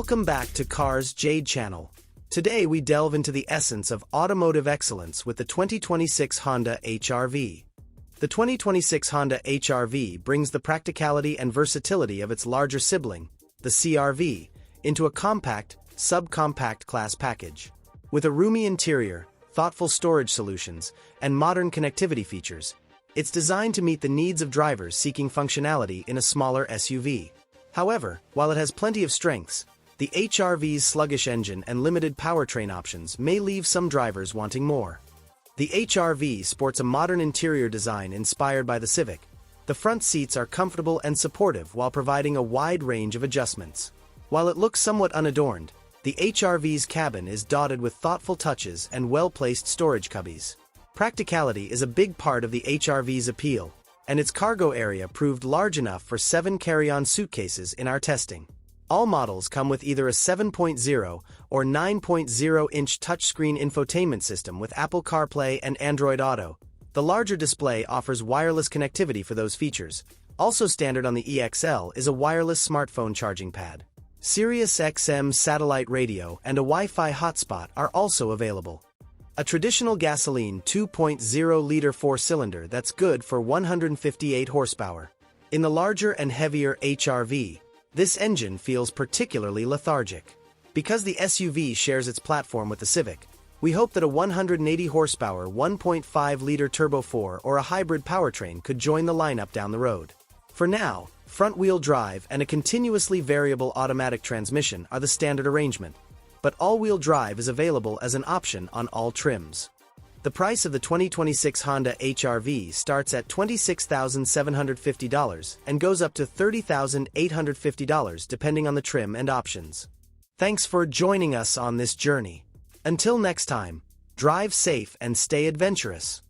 Welcome back to Cars Jade Channel. Today we delve into the essence of automotive excellence with the 2026 Honda HRV. The 2026 Honda HRV brings the practicality and versatility of its larger sibling, the CRV, into a compact, subcompact-class package. With a roomy interior, thoughtful storage solutions, and modern connectivity features, it's designed to meet the needs of drivers seeking functionality in a smaller SUV. However, while it has plenty of strengths, the HRV's sluggish engine and limited powertrain options may leave some drivers wanting more. The HRV sports a modern interior design inspired by the Civic. The front seats are comfortable and supportive while providing a wide range of adjustments. While it looks somewhat unadorned, the HRV's cabin is dotted with thoughtful touches and well-placed storage cubbies. Practicality is a big part of the HRV's appeal, and its cargo area proved large enough for 7 carry-on suitcases in our testing. All models come with either a 7.0 or 9.0-inch touchscreen infotainment system with Apple CarPlay and Android Auto. The larger display offers wireless connectivity for those features. Also standard on the EXL is a wireless smartphone charging pad. Sirius XM satellite radio and a Wi-Fi hotspot are also available. A traditional gasoline 2.0-liter 4-cylinder that's good for 158 horsepower. In the larger and heavier HRV, this engine feels particularly lethargic. Because the SUV shares its platform with the Civic, we hope that a 180 horsepower 1.5-liter turbo 4 or a hybrid powertrain could join the lineup down the road. For now, front-wheel drive and a continuously variable automatic transmission are the standard arrangement, but all-wheel drive is available as an option on all trims. The price of the 2026 Honda HRV starts at $26,750 and goes up to $30,850 depending on the trim and options. Thanks for joining us on this journey. Until next time, drive safe and stay adventurous.